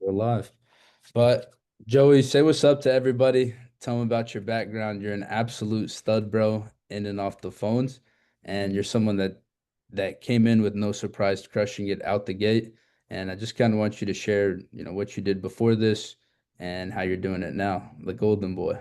We're live. But Joey, say what's up to everybody. Tell them about your background. You're an absolute stud, bro, in and off the phones. And you're someone that came in with no surprise, crushing it out the gate. And I just kind of want you to share, what you did before this and how you're doing it now, the golden boy.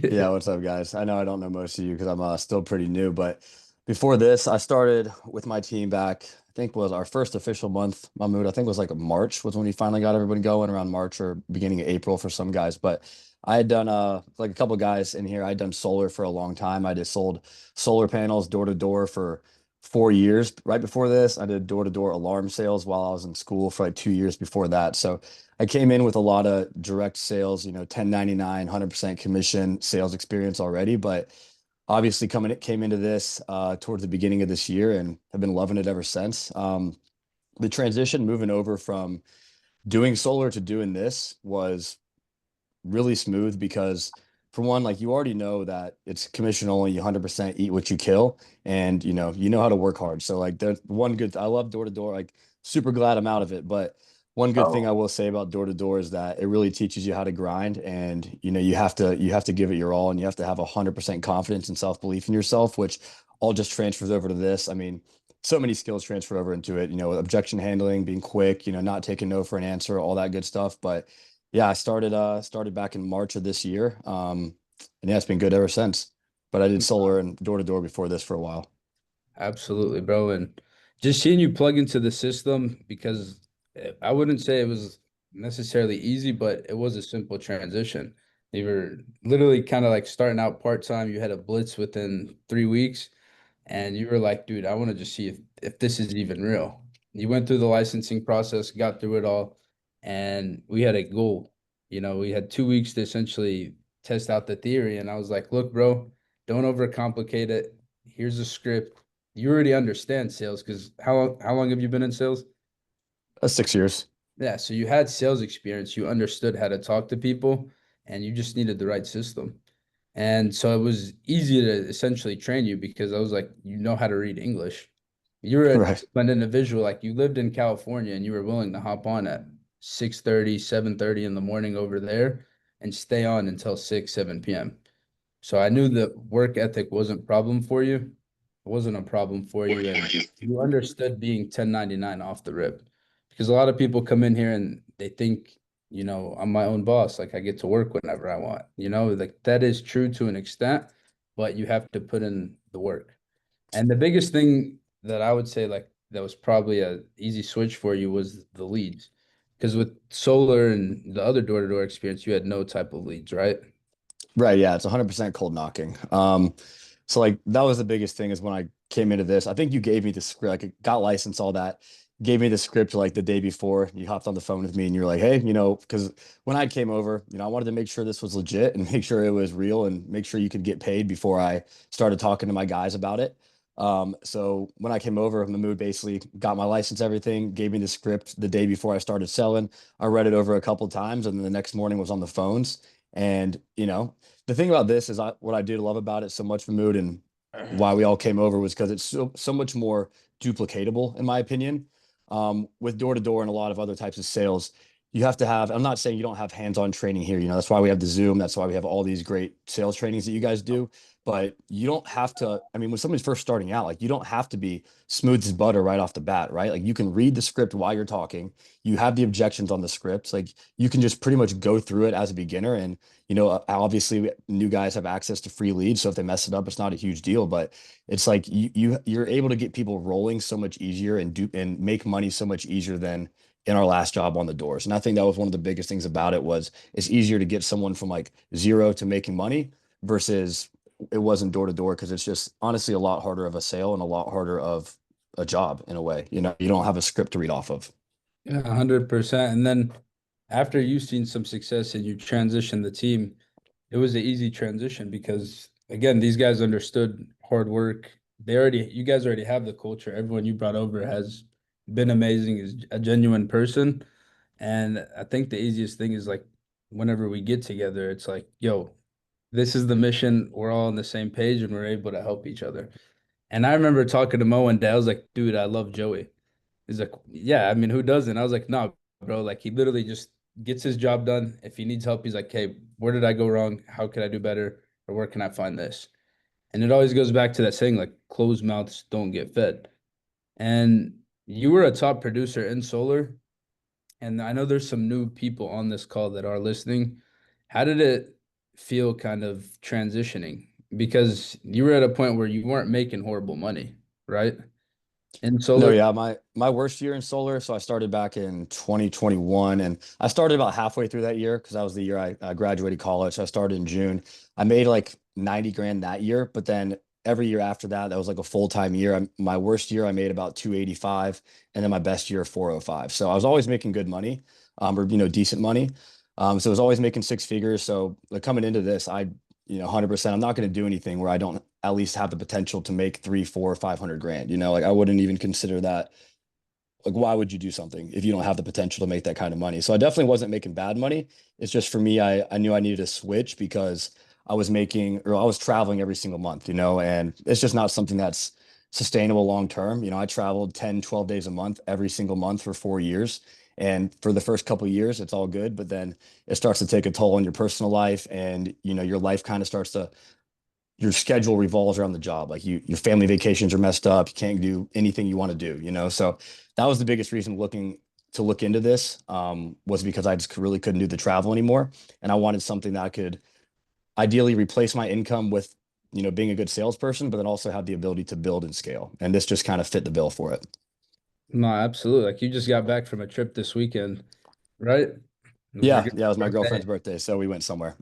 Yeah, what's up, guys? I know I don't know most of you because I'm still pretty new, but before this, I started with my team back, I think was our first official month, Mahmoud. I think was like March was when we finally got everybody going around March or beginning of April for some guys. But I had done like a couple guys in here, I'd done solar for a long time. I just sold solar panels door to door for 4 years. Right before this, I did door to door alarm sales while I was in school for like 2 years before that. So I came in with a lot of direct sales, 1099, 100% commission sales experience already, but obviously coming it came into this towards the beginning of this year and have been loving it ever since. The transition moving over from doing solar to doing this was really smooth because for one, like you already know that it's commission only, you 100% eat what you kill, and you know how to work hard. So like there's one good, I love door to door, like super glad I'm out of it, but one good thing I Oh, will say about door to door is that it really teaches you how to grind, and you have to give it your all, and you have to have 100% confidence and self-belief in yourself, which all just transfers over to this. I mean, so many skills transfer over into it, objection handling, being quick, not taking no for an answer, all that good stuff. But yeah, I started back in March of this year. And yeah, it's been good ever since. But I did solar and door to door before this for a while. absolutely, bro. And just seeing you plug into the system because I wouldn't say it was necessarily easy, but it was a simple transition. You were literally kind of like starting out part-time. You had a blitz within 3 weeks, and you were like, dude, I want to just see if this is even real. You went through the licensing process, got through it all, and we had a goal. We had 2 weeks to essentially test out the theory. And I was like, look, bro, don't overcomplicate it. Here's a script. You already understand sales because how long have you been in sales? 6 years. Yeah, so you had sales experience, you understood how to talk to people, and you just needed the right system. And so it was easy to essentially train you because I was like, you know how to read English. You were a Right. disciplined individual, like you lived in California and you were willing to hop on at 6:30, 7:30 in the morning over there and stay on until 6, 7 p.m. So I knew that work ethic wasn't a problem for you. It wasn't a problem for you. And you understood being 1099 off the rip. Because a lot of people come in here and they think, I'm my own boss. Like I get to work whenever I want. Like that is true to an extent, but you have to put in the work. And the biggest thing that I would say, like, that was probably a easy switch for you was the leads. Because with solar and the other door-to-door experience, you had no type of leads, right? Right. Yeah. It's 100% cold knocking. So like that was the biggest thing is when I came into this, I think you gave me the script, like got licensed, all that, gave me the script like the day before. You hopped on the phone with me and you're like, hey, because when I came over, I wanted to make sure this was legit and make sure it was real and make sure you could get paid before I started talking to my guys about it. So when I came over, Mahmood basically got my license, everything, gave me the script the day before I started selling. I read it over a couple times, and then the next morning was on the phones. And the thing about this is what I do love about it so much, Mahmood, and why we all came over was because it's so much more duplicatable, in my opinion. With door to door and a lot of other types of sales, you have to have, I'm not saying you don't have hands-on training here. That's why we have the Zoom. That's why we have all these great sales trainings that you guys do. But you don't have to, I mean, when somebody's first starting out, like you don't have to be smooth as butter right off the bat, right? Like you can read the script while you're talking. You have the objections on the scripts. Like you can just pretty much go through it as a beginner. And obviously new guys have access to free leads. So if they mess it up, it's not a huge deal, but it's like you're able to get people rolling so much easier and do and make money so much easier than in our last job on the doors. And I think that was one of the biggest things about it was it's easier to get someone from like zero to making money versus it wasn't door to door because it's just honestly a lot harder of a sale and a lot harder of a job in a way. You don't have a script to read off of. Yeah, 100%. And then after you've seen some success and you transition the team, it was an easy transition because again, these guys understood hard work. You guys already have the culture. Everyone you brought over has been amazing, is a genuine person. And I think the easiest thing is like whenever we get together, it's like, yo, this is the mission. We're all on the same page and we're able to help each other. And I remember talking to Mo one day. I was like, dude, I love Joey. He's like, yeah, I mean, who doesn't? I was like, no, bro. Like he literally just gets his job done. If he needs help, he's like, "Hey, where did I go wrong? How could I do better? Or where can I find this?" And it always goes back to that saying, like, closed mouths don't get fed. And you were a top producer in solar, and I know there's some new people on this call that are listening. How did it feel kind of transitioning? Because you were at a point where you weren't making horrible money, right? In No, solar. yeah, my worst year in solar. So I started back in 2021, and I started about halfway through that year because that was the year I graduated college. So I started in June. I made like 90 grand that year, but then every year after that, that was like a full-time year. My worst year, I made about 285, and then my best year, 405. So I was always making good money, or decent money. So I was always making six figures. So like coming into this, 100%, I'm not going to do anything where I don't at least have the potential to make three, four, 500 grand. Like I wouldn't even consider that. Like, why would you do something if you don't have the potential to make that kind of money? So I definitely wasn't making bad money. It's just for me, I knew I needed to switch because I was making or I was traveling every single month, and it's just not something that's sustainable long term. I traveled 10, 12 days a month every single month for 4 years. And for the first couple of years, it's all good, but then it starts to take a toll on your personal life, and your life kind of starts to your schedule revolves around the job. Like your family vacations are messed up. You can't do anything you want to do. So that was the biggest reason look into this, was because I just really couldn't do the travel anymore. And I wanted something that I could ideally replace my income with, being a good salesperson, but then also have the ability to build and scale. And this just kind of fit the bill for it. No, absolutely. Like you just got back from a trip this weekend, right? It was your Yeah. good Yeah. It was my birthday. girlfriend's birthday. So we went somewhere.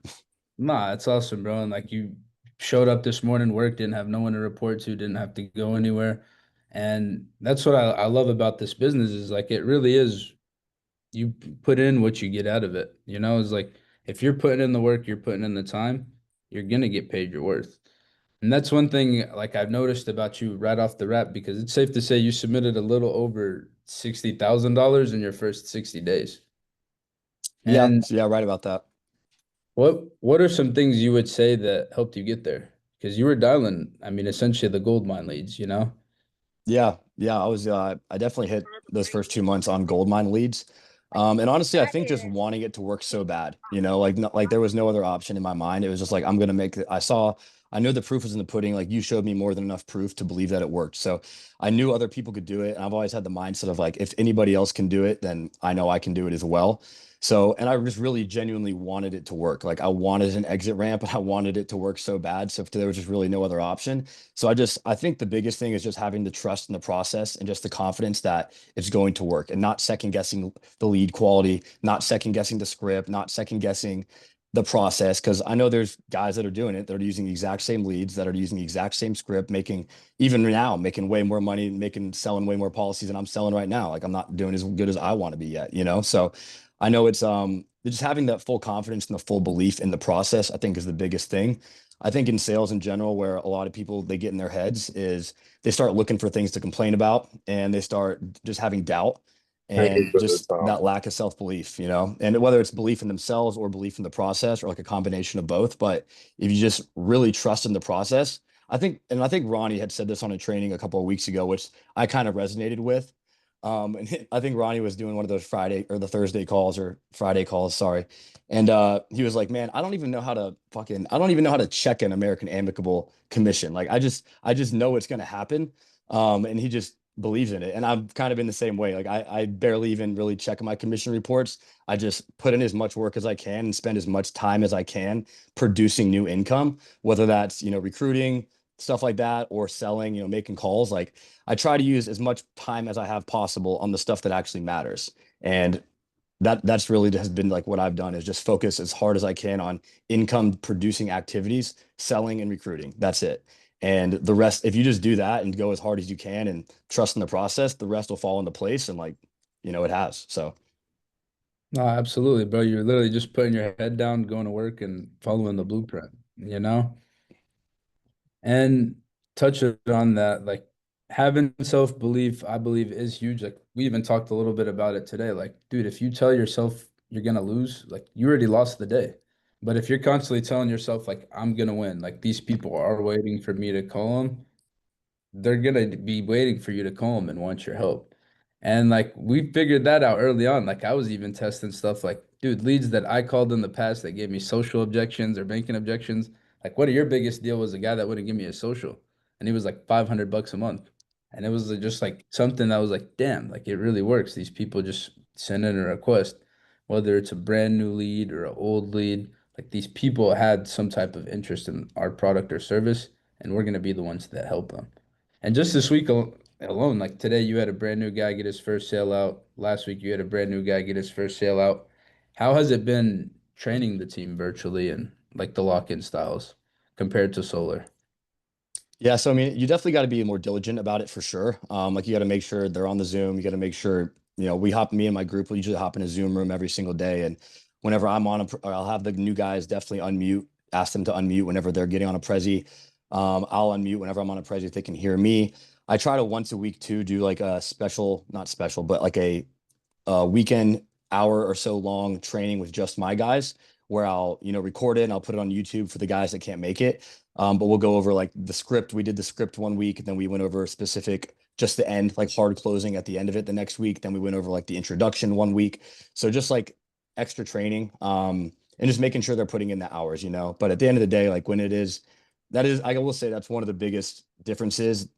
Nah, it's awesome, bro. And like you showed up this morning, work, didn't have no one to report to, didn't have to go anywhere. And that's what I love about this business is like it really is you put in what you get out of it. It's like if you're putting in the work, you're putting in the time, you're gonna get paid your worth. And that's one thing like I've noticed about you right off the rap because it's safe to say you submitted a little over $60,000 in your first 60 days. Yeah. And So yeah, right about that. what are some things you would say that helped you get there? Because you were dialing, I mean, essentially the gold mine leads, you know? Yeah, yeah, I definitely hit those first 2 months on gold mine leads. And honestly, I think just wanting it to work so bad, like like there was no other option in my mind. It was just like I'm gonna make it. I knew the proof was in the pudding. Like you showed me more than enough proof to believe that it worked. So I knew other people could do it. And I've always had the mindset of like, if anybody else can do it, then I know I can do it as well. So, and I just really genuinely wanted it to work. Like I wanted an exit ramp, and I wanted it to work so bad. So if there was just really no other option. So I think the biggest thing is just having the trust in the process and just the confidence that it's going to work, and not second guessing the lead quality, not second guessing the script, not second guessing the process. Cause I know there's guys that are doing it. They're using the exact same leads, that are using the exact same script, even now, making way more money, selling way more policies than I'm selling right now. Like I'm not doing as good as I want to be yet. So I know it's just having that full confidence and the full belief in the process, I think, is the biggest thing. I think in sales in general, where a lot of people they get in their heads is they start looking for things to complain about, and they start just having doubt and just that lack of self-belief. And whether it's belief in themselves or belief in the process, or like a combination of both. But if you just really trust in the process, I think Ronnie had said this on a training a couple of weeks ago, which I kind of resonated with. And I think Ronnie was doing one of those Friday or the Thursday calls or Friday calls, sorry. And he was like, "Man, I don't even know how to check an American Amicable commission. Like I just know it's gonna happen." And he just believes in it. And I'm kind of in the same way. Like I barely even really check my commission reports. I just put in as much work as I can and spend as much time as I can producing new income, whether that's, recruiting, stuff like that, or selling, making calls. Like I try to use as much time as I have possible on the stuff that actually matters. And that's really has been like what I've done, is just focus as hard as I can on income producing activities, selling and recruiting. That's it. And the rest, if you just do that and go as hard as you can and trust in the process, the rest will fall into place. And like, it has. So No, absolutely, bro. You're literally just putting your head down, going to work and following the blueprint, you know? And touch on that, like having self-belief, I believe is huge. Like we even talked a little bit about it today. Like, dude, if you tell yourself you're gonna lose, like you already lost the day. But if you're constantly telling yourself like I'm gonna win, like these people are waiting for me to call them, they're gonna be waiting for you to call them and want your help. And like we figured that out early on. Like I was even testing stuff like, dude, leads that I called in the past that gave me social objections or banking objections. Like, what are your biggest deal was a guy that wouldn't give me a social, and he was like $500 a month, and it was just like something that was like, damn, like it really works. These people just send in a request, whether it's a brand new lead or an old lead. Like these people had some type of interest in our product or service, and we're gonna be the ones that help them. And just this week alone, like today, you had a brand new guy get his first sale out. Last week, you had a brand new guy get his first sale out. How has it been training the team virtually and like the lock-in styles compared to solar? Yeah, so I mean, you definitely got to be more diligent about it for sure. Like you got to make sure they're on the Zoom. You got to make sure, me and my group will usually hop in a Zoom room every single day. And whenever I'm on I'll have the new guys definitely unmute, ask them to unmute whenever they're getting on a Prezi. I'll unmute whenever I'm on a Prezi if they can hear me. I try to once a week too do like a special, not special, but like a weekend hour or so long training with just my guys where I'll, record it and I'll put it on YouTube for the guys that can't make it. But we'll go over like the script. We did the script one week, and then we went over specific, just the end, like hard closing at the end of it the next week. Then we went over like the introduction one week. So just like extra training, and just making sure they're putting in the hours. But at the end of the day, like when it is, I will say that's one of the biggest differences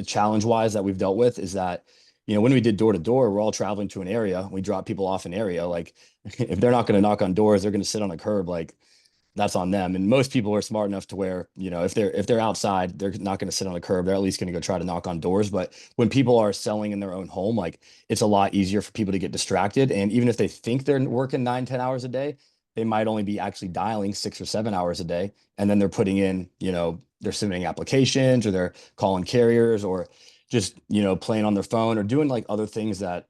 challenge wise that we've dealt with is that when we did door to door, we're all traveling to an area. We drop people off an area. Like, if they're not going to knock on doors, they're going to sit on a curb. Like, that's on them. And most people are smart enough to where, if they're outside, they're not going to sit on a curb. They're at least going to go try to knock on doors. But when people are selling in their own home, like it's a lot easier for people to get distracted. And even if they think they're working 9, 10 hours a day, they might only be actually dialing 6 or 7 hours a day. And then they're putting in, they're submitting applications or they're calling carriers or just, playing on their phone or doing like other things that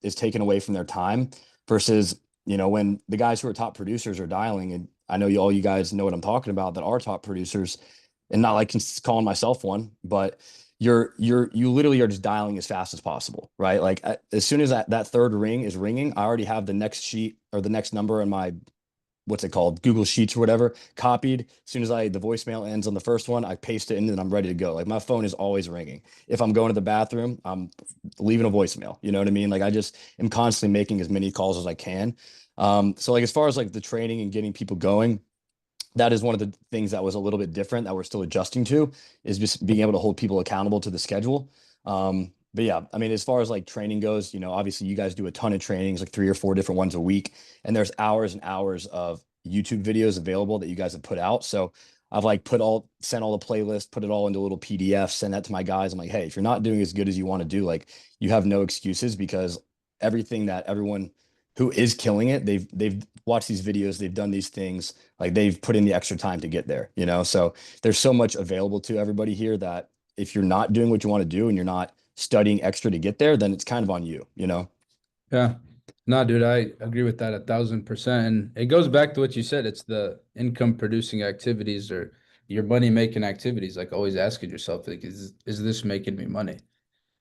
is taken away from their time versus when the guys who are top producers are dialing, and I know all you guys know what I'm talking about that are top producers, and not like calling myself one, but you literally are just dialing as fast as possible, right? Like as soon as that third ring is ringing, I already have the next sheet or the next number in my what's it called, Google Sheets or whatever, copied. As soon as the voicemail ends on the first one, I paste it in and I'm ready to go. Like my phone is always ringing. If I'm going to the bathroom, I'm leaving a voicemail. You know what I mean? Like I just am constantly making as many calls as I can. So like as far as like the training and getting people going, that is one of the things that was a little bit different that we're still adjusting to is just being able to hold people accountable to the schedule. But yeah, I mean, as far as like training goes, obviously you guys do a ton of trainings, like 3 or 4 different ones a week, and there's hours and hours of YouTube videos available that you guys have put out. So I've like sent all the playlists, put it all into a little PDF, send that to my guys. I'm like, hey, if you're not doing as good as you want to do, like you have no excuses because everything that everyone who is killing it, they've watched these videos, they've done these things, like they've put in the extra time to get there. So there's so much available to everybody here that if you're not doing what you want to do and you're not studying extra to get there, then it's kind of on you. Yeah. No, dude, I agree with that 1,000%. And it goes back to what you said. It's the income producing activities or your money making activities. Like always asking yourself, like, is this making me money?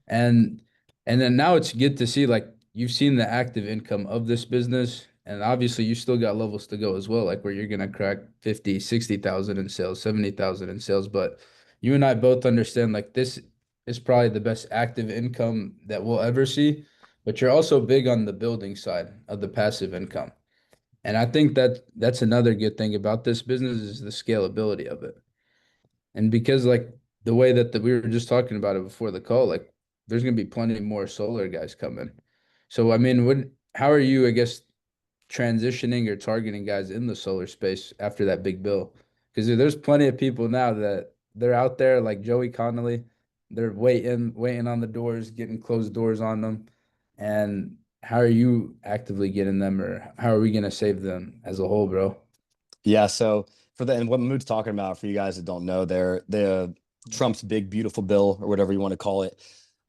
And and then now it's good to see like you've seen the active income of this business and obviously you still got levels to go as well, like where you're gonna crack 50, 60,000 in sales, 70,000 in sales. But you and I both understand like this is probably the best active income that we'll ever see. But you're also big on the building side of the passive income. And I think that that's another good thing about this business is the scalability of it. And because like the way that we were just talking about it before the call, like there's gonna be plenty more solar guys coming. So I mean, how are you, I guess, transitioning or targeting guys in the solar space after that big bill? Because there's plenty of people now that they're out there like Joey Connolly, they're waiting on the doors, getting closed doors on them. And how are you actively getting them, or how are we gonna save them as a whole, bro? Yeah, so and what Mood's talking about for you guys that don't know, the Trump's big beautiful bill or whatever you want to call it.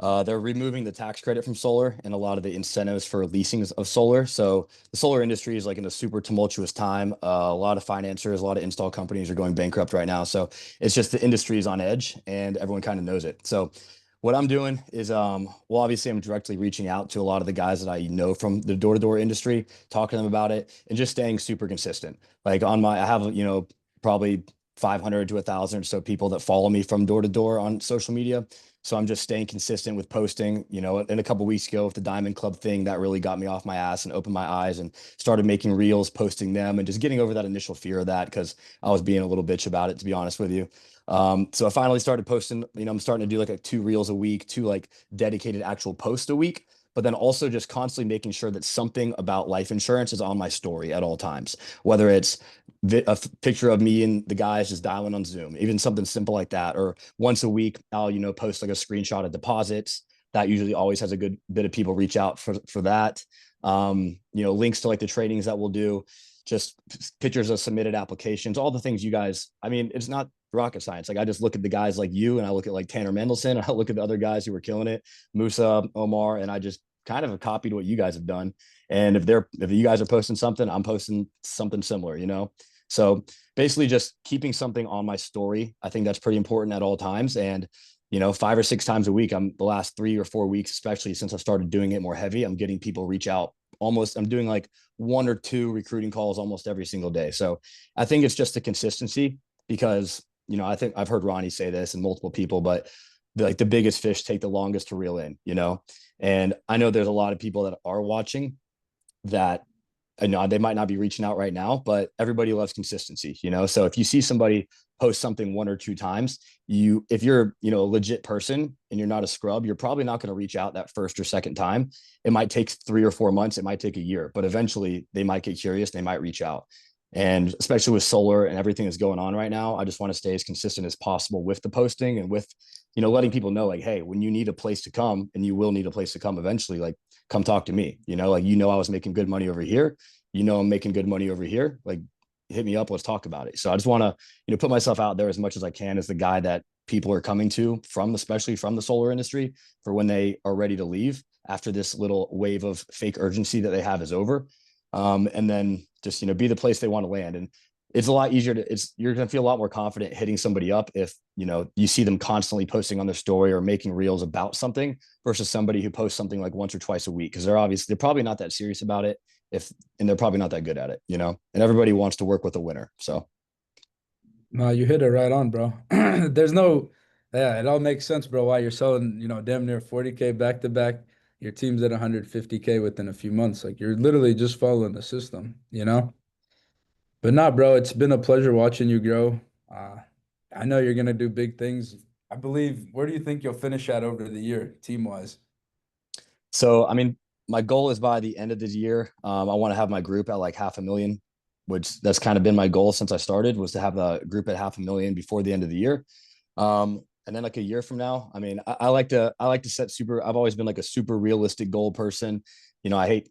They're removing the tax credit from solar and a lot of the incentives for leasing of solar. So the solar industry is like in a super tumultuous time. A lot of financiers, a lot of install companies are going bankrupt right now. So it's just the industry is on edge and everyone kind of knows it. So what I'm doing is, well, obviously I'm directly reaching out to a lot of the guys that I know from the door-to-door industry, talking to them about it and just staying super consistent. Like I have, probably 500 to 1,000 or so people that follow me from door to door on social media. So I'm just staying consistent with posting. In a couple weeks ago with the Diamond Club thing, that really got me off my ass and opened my eyes, and started making reels, posting them, and just getting over that initial fear of that, because I was being a little bitch about it, to be honest with you. So I finally started posting. I'm starting to do like 2 reels a week, 2 like dedicated actual posts a week, but then also just constantly making sure that something about life insurance is on my story at all times, whether it's a picture of me and the guys just dialing on Zoom, even something simple like that. Or once a week, I'll, post like a screenshot of deposits. That usually always has a good bit of people reach out for that. Links to like the trainings that we'll do, just pictures of submitted applications, all the things you guys, I mean, it's not rocket science. Like I just look at the guys like you, and I look at like Tanner Mendelson, and I look at the other guys who were killing it, Musa, Omar, and I just kind of have copied what you guys have done. And if you guys are posting something, I'm posting something similar. So basically just keeping something on my story. I think that's pretty important at all times. And 5 or 6 times a week, I'm the last 3 or 4 weeks, especially since I started doing it more heavy, I'm getting people reach out almost. I'm doing like 1 or 2 recruiting calls almost every single day. So I think it's just the consistency, because I think I've heard Ronnie say this and multiple people, but the biggest fish take the longest to reel in. And I know there's a lot of people that are watching that, I know they might not be reaching out right now, but everybody loves consistency. So if you see somebody post something 1 or 2 times, if you're, a legit person and you're not a scrub, you're probably not going to reach out that first or second time. It might take 3 or 4 months. It might take a year, but eventually they might get curious. They might reach out. And especially with solar and everything that's going on right now, I just want to stay as consistent as possible with the posting, and with, letting people know like, hey, when you need a place to come, and you will need a place to come eventually, like come talk to me. I was making good money over here. I'm making good money over here. Like hit me up. Let's talk about it. So I just want to, put myself out there as much as I can as the guy that people are coming to especially from the solar industry, for when they are ready to leave after this little wave of fake urgency that they have is over. And then just, be the place they want to land. And it's a lot easier you're going to feel a lot more confident hitting somebody up if, you see them constantly posting on their story or making reels about something, versus somebody who posts something like once or twice a week. Cause they're probably not that serious about it, and they're probably not that good at it. And everybody wants to work with a winner. So No, you hit it right on, bro. Yeah, it all makes sense, bro. Why you're selling, damn near 40K back to back. Your team's at 150K within a few months. Like you're literally just following the system. But not, bro, it's been a pleasure watching you grow. Uh, I know you're gonna do big things. I believe, where do you think you'll finish at over the year, team wise? I mean, my goal is by the end of this year, I want to have my group at like 500,000, which that's kind of been my goal since I started, was to have the group at 500,000 before the end of the year. And then like a year from now, I mean, I like to set super. I've always been like a super realistic goal person. I hate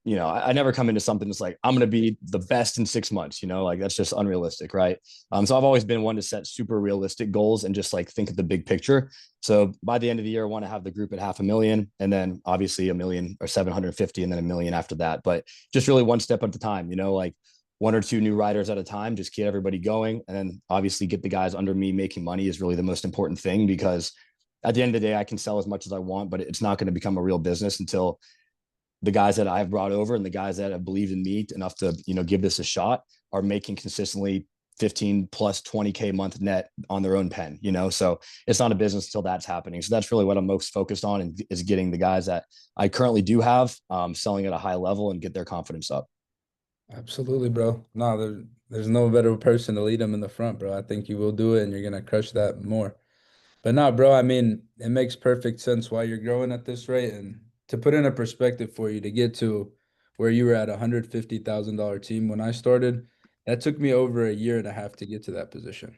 I never come into something that's like, I'm going to be the best in 6 months, like that's just unrealistic. Right. So I've always been one to set super realistic goals and just like think of the big picture. So by the end of the year, I want to have the group at 500,000, and then obviously a million or 750, and then a million after that. But just really one step at a time, like 1 or 2 new riders at a time, just get everybody going. And then obviously get the guys under me making money is really the most important thing, because at the end of the day, I can sell as much as I want, but it's not going to become a real business until the guys that I've brought over and the guys that have believed in me enough to, give this a shot, are making consistently 15 plus 20K month net on their own pen. So it's not a business until that's happening. So that's really what I'm most focused on, and is getting the guys that I currently do have, selling at a high level and get their confidence up. Absolutely, bro. No, there's no better person to lead them in the front, bro. I think you will do it and you're gonna crush that more. But no, bro, I mean, it makes perfect sense why you're growing at this rate. And to put in a perspective for you, to get to where you were at a $150,000 team when I started, that took me over a year and a half to get to that position.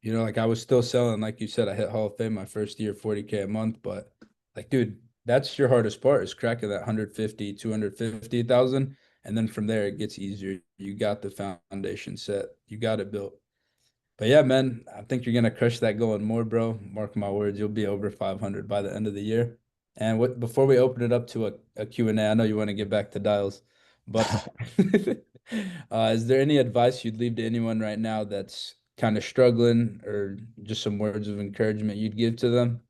Like I was still selling, like you said, I hit Hall of Fame my first year, 40K a month. But like, dude, that's your hardest part, is cracking that 150, 250,000. And then from there, it gets easier. You got the foundation set, you got it built. But yeah, man, I think you're gonna crush that going more, bro. Mark my words, you'll be over 500 by the end of the year. And before we open it up to a Q&A, I know you want to get back to dials, but is there any advice you'd leave to anyone right now that's kind of struggling, or just some words of encouragement you'd give to them?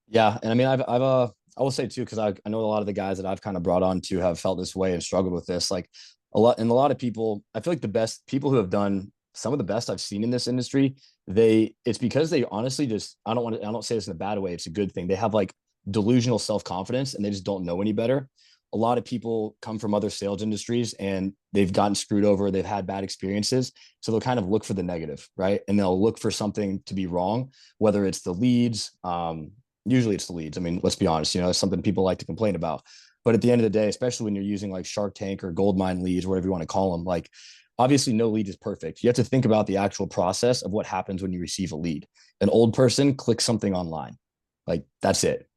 Yeah. And I mean, I will say too, because I know a lot of the guys that I've kind of brought on to have felt this way and struggled with this. Like a lot of people, I feel like the best people who have done some of the best I've seen in this industry, it's because they honestly just, I don't say this in a bad way. It's a good thing. They have like delusional self-confidence and they just don't know any better. A lot of people come from other sales industries and they've gotten screwed over. They've had bad experiences. So they'll kind of look for the negative, right? And they'll look for something to be wrong, whether it's the leads. Usually it's the leads. I mean, let's be honest, it's something people like to complain about. But at the end of the day, especially when you're using like Shark Tank or Gold Mine leads, whatever you want to call them, like obviously no lead is perfect. You have to think about the actual process of what happens when you receive a lead. An old person clicks something online. Like that's it.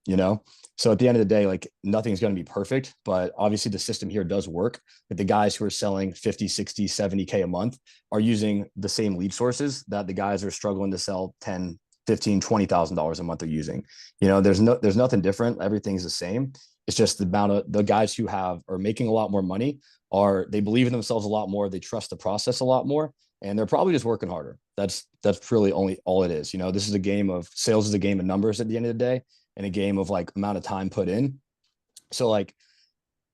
So at the end of the day, like nothing's going to be perfect, but obviously the system here does work. But the guys who are selling 50, 60, 70K a month are using the same lead sources that the guys who are struggling to sell 10, 15, $20,000 a month are using. There's nothing different. Everything's the same. It's just the amount of the guys who are making a lot more money they believe in themselves a lot more. They trust the process a lot more, and they're probably just working harder. That's really only all it is. This is a game of sales is a game of numbers at the end of the day and a game of like amount of time put in. So like,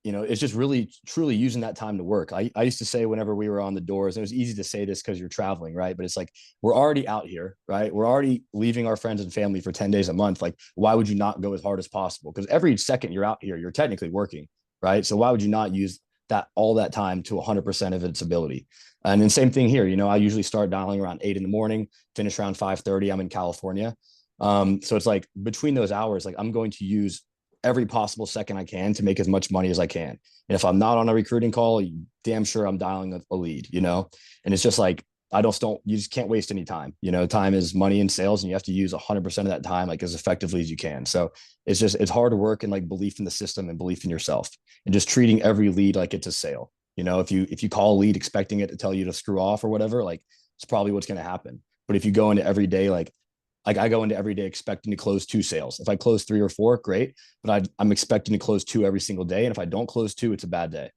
it's just really truly using that time to work. I used to say whenever we were on the doors, it was easy to say this because you're traveling, right? But it's like, we're already out here, right? We're already leaving our friends and family for 10 days a month. Like, why would you not go as hard as possible? Because every second you're out here, you're technically working, right? So why would you not use all that time to 100% of its ability? And then same thing here, I usually start dialing around 8 in the morning, finish around 5:30. I'm in California. So it's like between those hours, like I'm going to use every possible second I can to make as much money as I can. And if I'm not on a recruiting call, damn sure I'm dialing a lead. And it's just like, you just can't waste any time. Time is money in sales and you have to use 100% of that time, like as effectively as you can. So it's hard work and like belief in the system and belief in yourself and just treating every lead like it's a sale. If you call a lead expecting it to tell you to screw off or whatever, like it's probably what's going to happen. But if you go into every day, like I go into every day expecting to close 2 sales. If I close 3 or 4, great. But I'm expecting to close 2 every single day. And if I don't close 2, it's a bad day.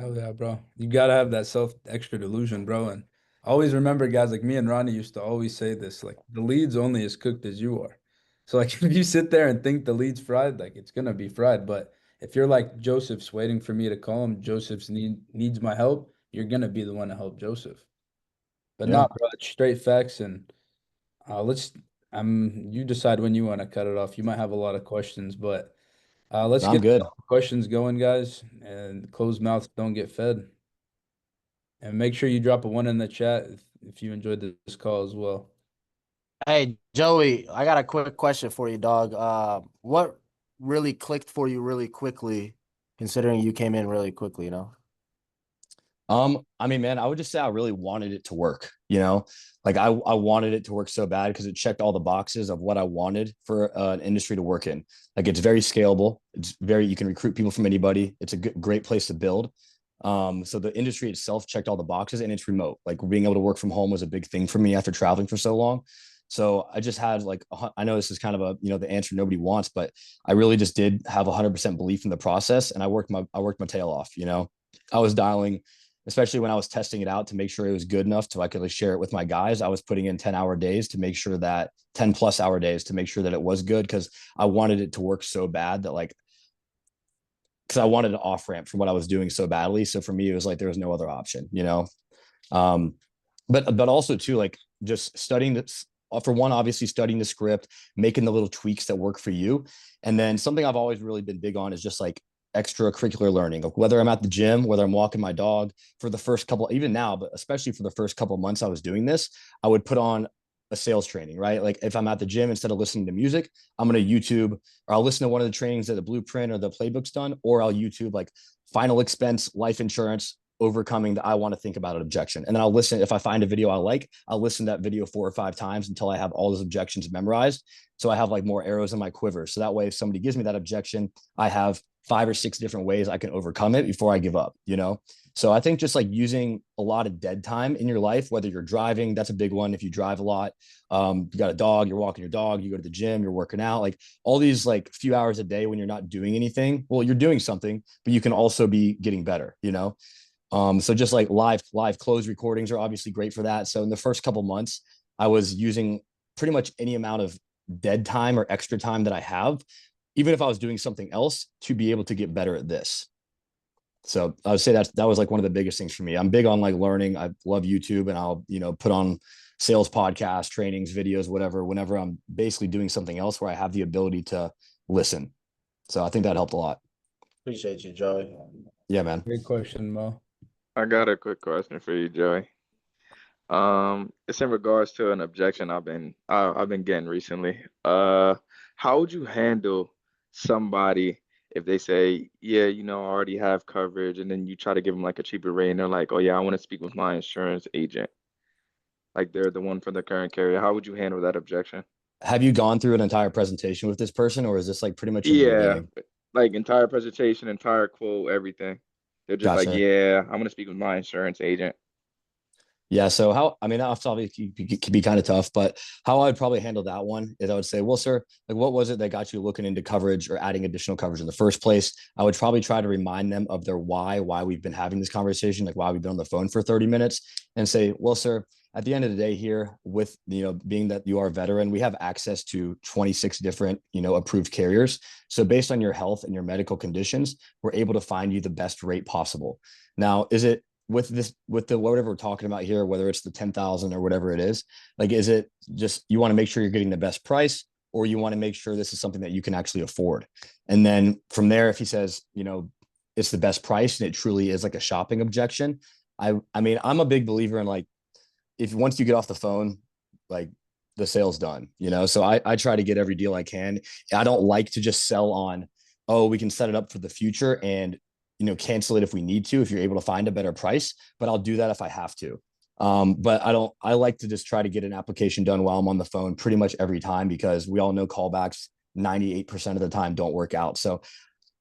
Oh yeah, bro. You gotta have that self extra delusion, bro. And always remember, guys, like me and Ronnie used to always say this, like the lead's only as cooked as you are. So like if you sit there and think the lead's fried, like it's gonna be fried. But if you're like Joseph's waiting for me to call him, Joseph's needs my help, you're gonna be the one to help Joseph. But Yeah, not, bro, it's straight facts. And let's you decide when you want to cut it off. You might have a lot of questions, but let's I'm get good. some questions going, guys. And closed mouths don't get fed. And make sure you drop a one in the chat if you enjoyed this call as well. Hey, Joey, I got a quick question for you, dog. What really clicked for you really quickly, considering you came in really quickly? I mean, man, I would just say I really wanted it to work. Like I wanted it to work so bad because it checked all the boxes of what I wanted for an industry to work in. Like it's very scalable. You can recruit people from anybody. It's a great place to build. So the industry itself checked all the boxes and it's remote. Like being able to work from home was a big thing for me after traveling for so long. So I just had like, I know this is kind of the answer nobody wants, but I really just did have 100% belief in the process and I worked my tail off. I was dialing, especially when I was testing it out to make sure it was good enough so I could like share it with my guys. I was putting in 10-hour days to make sure that 10+ hour days to make sure that it was good because I wanted it to work so bad that like because I wanted an off ramp from what I was doing so badly. So for me, it was like there was no other option. Um, but also too, like just studying this for one, obviously studying the script, making the little tweaks that work for you. And then something I've always really been big on is just like extracurricular learning, like whether I'm at the gym, whether I'm walking my dog for the first couple, even now, but especially for the first couple of months I was doing this, I would put on a sales training, right? Like if I'm at the gym, instead of listening to music, I'm going to YouTube or I'll listen to one of the trainings that the blueprint or the playbook's done, or I'll YouTube like final expense, life insurance, overcoming the I want to think about an objection. And then I'll listen. If I find a video I like, I'll listen to that video 4 or 5 times until I have all those objections memorized. So I have like more arrows in my quiver. So that way, if somebody gives me that objection, I have 5 or 6 different ways I can overcome it before I give up. So I think just like using a lot of dead time in your life, whether you're driving, that's a big one. If you drive a lot, you got a dog, you're walking your dog, you go to the gym, you're working out, like all these like few hours a day when you're not doing anything. Well, you're doing something, but you can also be getting better. So just like live close recordings are obviously great for that. So in the first couple months, I was using pretty much any amount of dead time or extra time that I have, even if I was doing something else, to be able to get better at this. So I would say that was like one of the biggest things for me. I'm big on like learning. I love YouTube, and I'll, put on sales podcasts, trainings, videos, whatever, whenever I'm basically doing something else where I have the ability to listen. So I think that helped a lot. Appreciate you, Joey. Yeah, man. Great question, Mo. I got a quick question for you, Joey. It's in regards to an objection I've been getting recently. How would you handle somebody if they say, yeah, I already have coverage, and then you try to give them like a cheaper rate, and they're like, oh yeah, I want to speak with my insurance agent, like they're the one for the current carrier. How would you handle that objection? Have you gone through an entire presentation with this person, or is this like pretty much in the Yeah, beginning? like entire presentation, entire quote, everything. They're just like, Gotcha. yeah, I'm gonna speak with my insurance agent. Yeah. So how, I mean, that's obviously could be kind of tough, but how I would probably handle that one is I would say, well, sir, like what was it that got you looking into coverage or adding additional coverage in the first place? I would probably try to remind them of their why we've been having this conversation, like why we've been on the phone for 30 minutes, and say, well, sir, at the end of the day here, with, being that you are a veteran, we have access to 26 different, approved carriers. So based on your health and your medical conditions, we're able to find you the best rate possible. Now, is it with the whatever we're talking about here, whether it's the 10,000 or whatever it is, like, is it just you want to make sure you're getting the best price, or you want to make sure this is something that you can actually afford? And then from there, if he says, it's the best price and it truly is like a shopping objection, I mean, I'm a big believer in like, if once you get off the phone, like the sale's done, So I try to get every deal I can. I don't like to just sell on, oh, we can set it up for the future and cancel it if we need to, if you're able to find a better price, but I'll do that if I have to. But I like to just try to get an application done while I'm on the phone pretty much every time, because we all know callbacks 98% of the time don't work out. So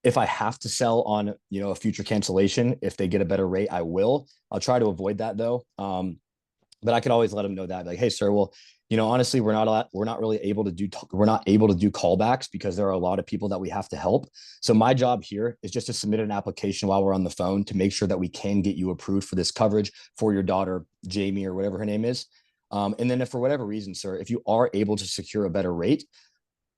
if I have to sell on, a future cancellation, if they get a better rate, I will. I'll try to avoid that though. But I could always let them know that, like, hey, sir, well, honestly, we're not really able to we're not able to do callbacks because there are a lot of people that we have to help. So my job here is just to submit an application while we're on the phone to make sure that we can get you approved for this coverage for your daughter, Jamie, or whatever her name is. And then if for whatever reason, sir, if you are able to secure a better rate,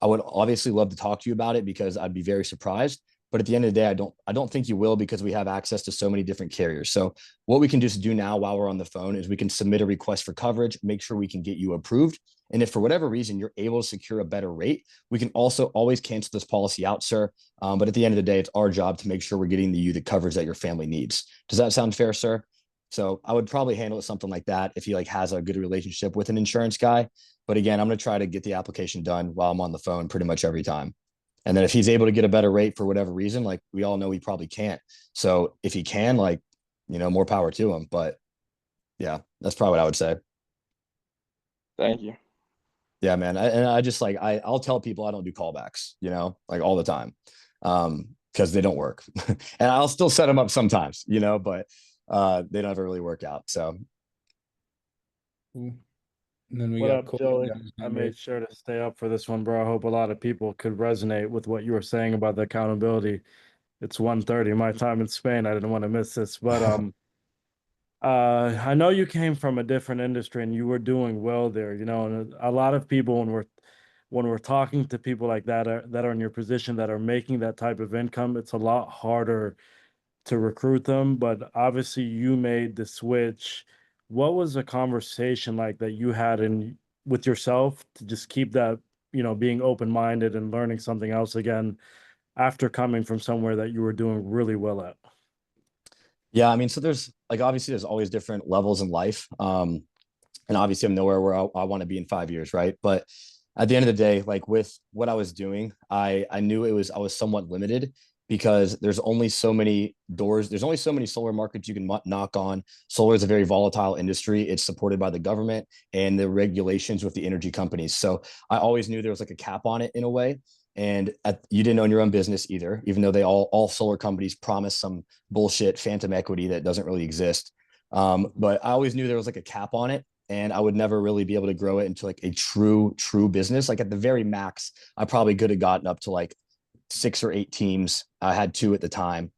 I would obviously love to talk to you about it, because I'd be very surprised. But at the end of the day, I don't think you will, because we have access to so many different carriers. So what we can just do now while we're on the phone is we can submit a request for coverage, make sure we can get you approved. And if for whatever reason you're able to secure a better rate, we can also always cancel this policy out, sir. But at the end of the day, it's our job to make sure we're getting you the coverage that your family needs. Does that sound fair, sir? So I would probably handle it something like that if he like has a good relationship with an insurance guy. But again, I'm going to try to get the application done while I'm on the phone pretty much every time. And then if he's able to get a better rate for whatever reason, like we all know he probably can't. So if he can, like, more power to him. But yeah, that's probably what I would say. Thank you. Yeah, man. And I just like, I'll tell people I don't do callbacks, like all the time, because they don't work. And I'll still set them up sometimes, but they don't ever really work out. So Cool. And then we What got up, Cole. Joey? I made sure to stay up for this one, bro. I hope a lot of people could resonate with what you were saying about the accountability. It's 1:30 my time in Spain. I didn't want to miss this, but I know you came from a different industry and you were doing well there, and a lot of people when we're talking to people like that are in your position that are making that type of income, it's a lot harder to recruit them, but obviously you made the switch. What was a conversation like that you had in with yourself to just keep that, being open-minded and learning something else again after coming from somewhere that you were doing really well at? yeah, I mean, so there's like, obviously there's always different levels in life. And obviously I'm nowhere where I want to be in 5 years, right? But at the end of the day, like with what I was doing, I knew I was somewhat limited, because there's only so many doors, there's only so many solar markets you can knock on. Solar is a very volatile industry. It's supported by the government and the regulations with the energy companies. So I always knew there was like a cap on it in a way. And you didn't own your own business either, even though they all solar companies promise some bullshit phantom equity that doesn't really exist. But I always knew there was like a cap on it, and I would never really be able to grow it into like a true business. Like at the very max, I probably could have gotten up to like 6 or 8 teams. I had 2 at the time.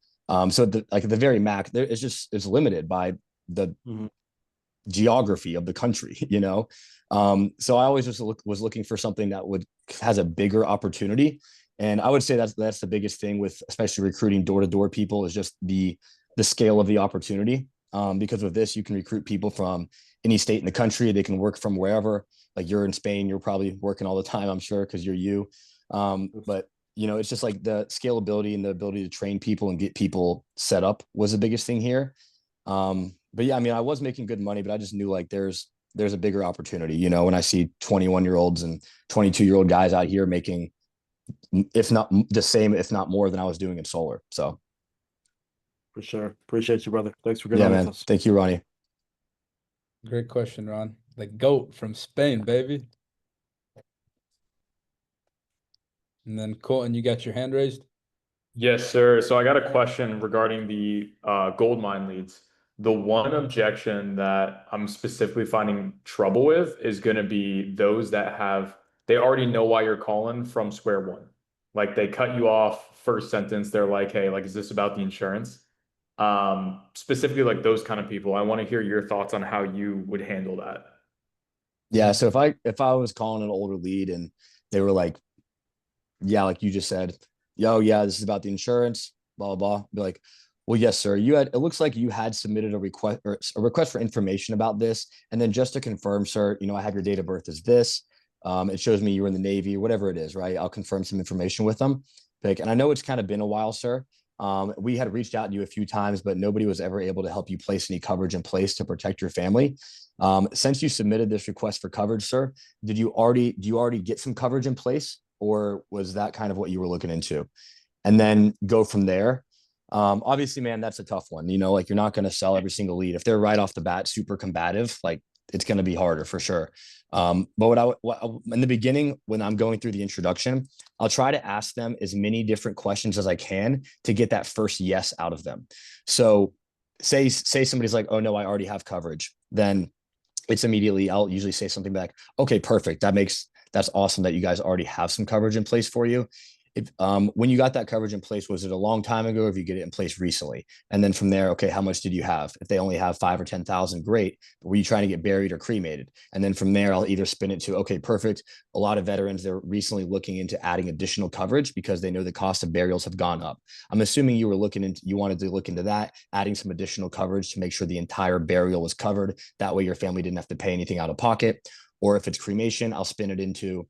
So like at the very max, it's limited by the geography of the country, So I always just was looking for something that has a bigger opportunity. And I would say that's the biggest thing with especially recruiting door to door people, is just the the scale of the opportunity. Because with this, you can recruit people from any state in the country. They can work from wherever. Like you're in Spain, you're probably working all the time, I'm sure, because you're you. But it's just like the scalability and the ability to train people and get people set up was the biggest thing here. But yeah, I mean, I was making good money, but I just knew like there's a bigger opportunity, when I see 21-year-olds and 22-year-old guys out here making, if not the same, if not more than I was doing in solar. So For sure. Appreciate you, brother. Thanks for getting yeah, on with man. us. Thank you, Ronnie. Great question, Ron. The GOAT from Spain, baby. And then Colton, you got your hand raised? Yes, sir. So I got a question regarding the gold mine leads. The one objection that I'm specifically finding trouble with is going to be those that they already know why you're calling from square one. Like they cut you off first sentence. They're like, hey, like, is this about the insurance? Specifically like those kind of people. I want to hear your thoughts on how you would handle that. Yeah. So if I was calling an older lead and they were like, yeah, like you just said, yo, yeah, this is about the insurance, blah, blah, blah. Be like, well, yes, sir. It looks like you had submitted a request for information about this. And then just to confirm, sir, I have your date of birth as this. It shows me you were in the Navy, whatever it is, right? I'll confirm some information with them. And I know it's kind of been a while, sir. We had reached out to you a few times, but nobody was ever able to help you place any coverage in place to protect your family. Since you submitted this request for coverage, sir, do you already get some coverage in place, or was that kind of what you were looking into? And then go from there. Obviously, man, that's a tough one. Like you're not going to sell every single lead. If they're right off the bat super combative, like it's going to be harder for sure. But in the beginning, when I'm going through the introduction, I'll try to ask them as many different questions as I can to get that first yes out of them. So say somebody's like, oh no, I already have coverage. Then it's immediately, I'll usually say something back. Okay, perfect. That's awesome that you guys already have some coverage in place for you. When you got that coverage in place, was it a long time ago, or if you get it in place recently? And then from there, okay, how much did you have? If they only have 5 or 10,000, great. But were you trying to get buried or cremated? And then from there, I'll either spin it to, okay, perfect. A lot of veterans, they're recently looking into adding additional coverage because they know the cost of burials have gone up. I'm assuming you wanted to look into that, adding some additional coverage to make sure the entire burial was covered. That way your family didn't have to pay anything out of pocket. Or if it's cremation, I'll spin it into,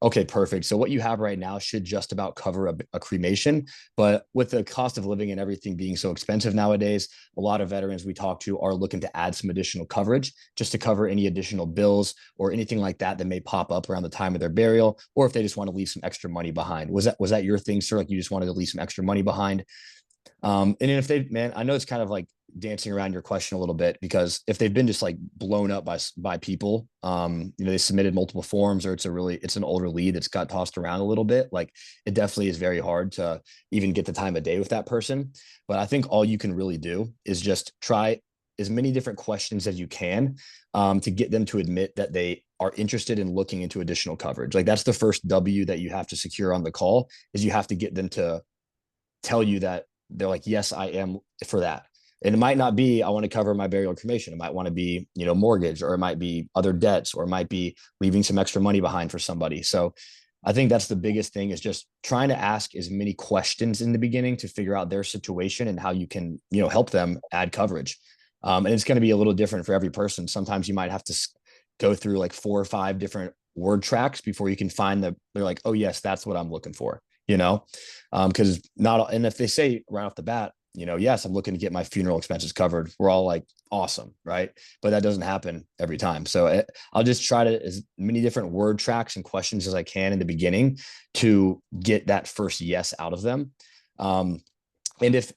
okay, perfect. So what you have right now should just about cover a cremation. But with the cost of living and everything being so expensive nowadays, a lot of veterans we talk to are looking to add some additional coverage just to cover any additional bills or anything like that that may pop up around the time of their burial, or if they just want to leave some extra money behind. Was that your thing, sir? Like you just wanted to leave some extra money behind? And if man, I know it's kind of like dancing around your question a little bit, because if they've been just like blown up by people, they submitted multiple forms, or it's an older lead that's got tossed around a little bit. Like it definitely is very hard to even get the time of day with that person. But I think all you can really do is just try as many different questions as you can, to get them to admit that they are interested in looking into additional coverage. Like that's the first W that you have to secure on the call, is you have to get them to tell you that they're like, yes, I am for that. And it might not be, I want to cover my burial and cremation. It might want to be, mortgage, or it might be other debts, or it might be leaving some extra money behind for somebody. So I think that's the biggest thing, is just trying to ask as many questions in the beginning to figure out their situation and how you can, help them add coverage. And it's going to be a little different for every person. Sometimes you might have to go through like 4 or 5 different word tracks before you can find they're like, oh yes, that's what I'm looking for. Because and if they say right off the bat, yes, I'm looking to get my funeral expenses covered, we're all like, awesome, right? But that doesn't happen every time. So I'll just try to as many different word tracks and questions as I can in the beginning to get that first yes out of them. And if,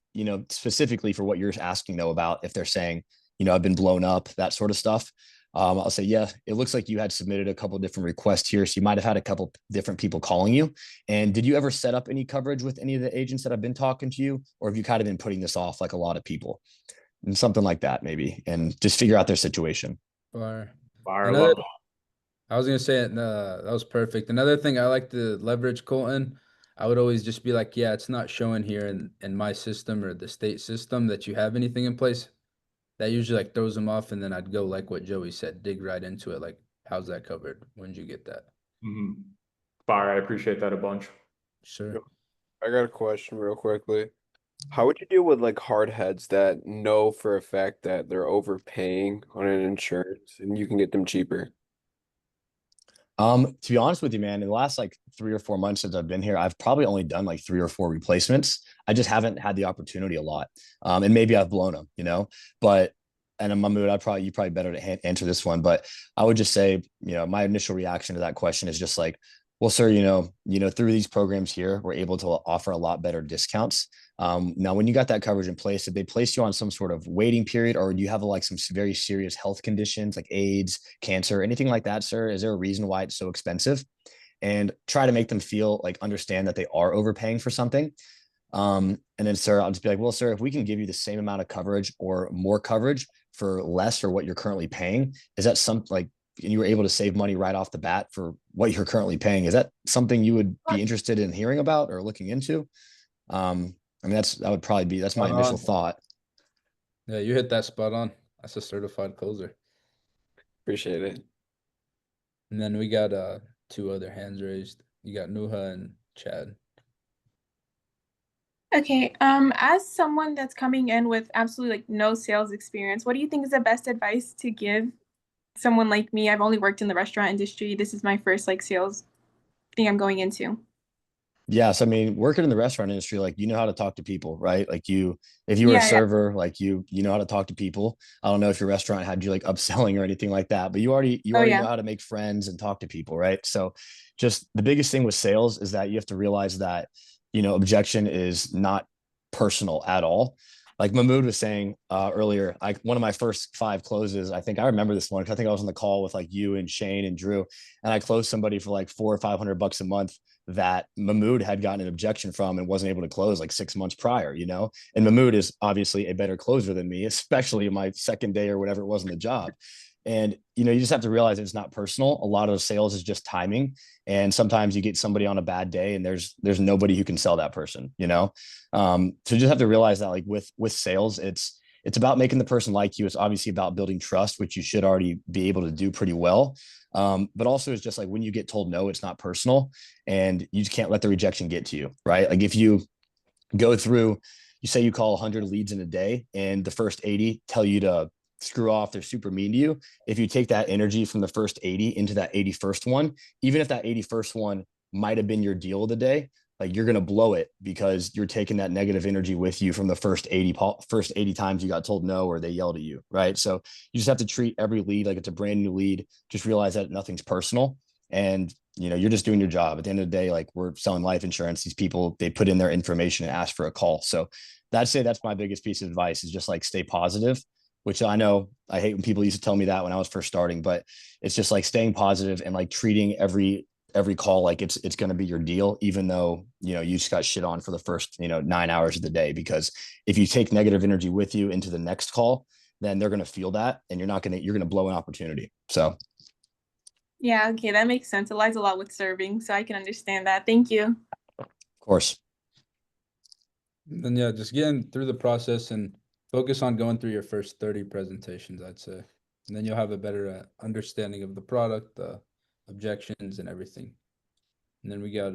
specifically for what you're asking though, about if they're saying, I've been blown up, that sort of stuff, I'll say, yeah, it looks like you had submitted a couple of different requests here. So you might have had a couple different people calling you. And did you ever set up any coverage with any of the agents that have been talking to you? Or have you kind of been putting this off like a lot of people? And something like that, maybe, and just figure out their situation. Fire. Fire, Another, love that. I was gonna say it. That was perfect. Another thing I like to leverage, Colton. I would always just be like, yeah, it's not showing here in my system or the state system that you have anything in place. That usually like throws them off, and then I'd go like what Joey said, dig right into it. Like, how's that covered? When did you get that? Fire, I appreciate that a bunch. Sure. I got a question real quickly. How would you deal with like hard heads that know for a fact that they're overpaying on an insurance and you can get them cheaper? To be honest with you, man, in the last like 3 or 4 months since I've been here, I've probably only done like 3 or 4 replacements. I just haven't had the opportunity a lot. And maybe I've blown them, but and in my mood, you probably better to answer this one, but I would just say, my initial reaction to that question is just like, well, sir, through these programs here, we're able to offer a lot better discounts. Now, when you got that coverage in place, did they place you on some sort of waiting period, or do you have like some very serious health conditions like AIDS, cancer, anything like that, sir? Is there a reason why it's so expensive? And try to make them feel like understand that they are overpaying for something. And then, sir, I'll just be like, well, sir, if we can give you the same amount of coverage or more coverage for less or what you're currently paying, is that something like, and you were able to save money right off the bat for what you're currently paying? Is that something you would be interested in hearing about or looking into? I mean, that's my Spot initial on. thought. Yeah, you hit that spot on. That's a certified closer. Appreciate it. And then we got two other hands raised. You got Nuha and Chad. Okay, as someone that's coming in with absolutely like no sales experience, what do you think is the best advice to give someone like me? I've only worked in the restaurant industry. This is my first like sales thing I'm going into. Yes, I mean, working in the restaurant industry, like you know how to talk to people, right? Like if you were a Yeah, yeah. server, like you know how to talk to people. I don't know if your restaurant had you like upselling or anything like that, but you Oh already yeah. know how to make friends and talk to people, right? So just the biggest thing with sales is that you have to realize that, objection is not personal at all. Like Mahmood was saying earlier, one of my first 5 closes, I think I remember this one because I think I was on the call with like you and Shane and Drew, and I closed somebody for like $400 or $500 a month that Mahmood had gotten an objection from and wasn't able to close like 6 months prior, And Mahmood is obviously a better closer than me, especially in my second day or whatever it was in the job. And you just have to realize it's not personal. A lot of sales is just timing. And sometimes you get somebody on a bad day and there's nobody who can sell that person. So you just have to realize that like with sales, it's about making the person like you. It's obviously about building trust, which you should already be able to do pretty well. But also it's just like when you get told no, it's not personal and you just can't let the rejection get to you, right? Like if you go through, you say you call 100 leads in a day and the first 80 tell you to screw off, they're super mean to you. If you take that energy from the first 80 into that 81st one, even if that 81st one might have been your deal of the day, like you're going to blow it because you're taking that negative energy with you from the first 80 times you got told no or they yelled at you, right? So you just have to treat every lead like it's a brand new lead. Just realize that nothing's personal and you're just doing your job. At the end of the day, like we're selling life insurance. These people, they put in their information and ask for a call. So that's my biggest piece of advice is just like stay positive, which I know I hate when people used to tell me that when I was first starting, but it's just like staying positive and like treating every call like it's going to be your deal, even though you just got shit on for the first 9 hours of the day. Because if you take negative energy with you into the next call, then they're going to feel that and you're going to blow an opportunity. So Yeah, okay, that makes sense. It lies a lot with serving, so I can understand that. Thank you. of course. Then yeah, just getting through the process and focus on going through your first 30 presentations, I'd say. And then you'll have a better understanding of the product, the objections and everything. And then we got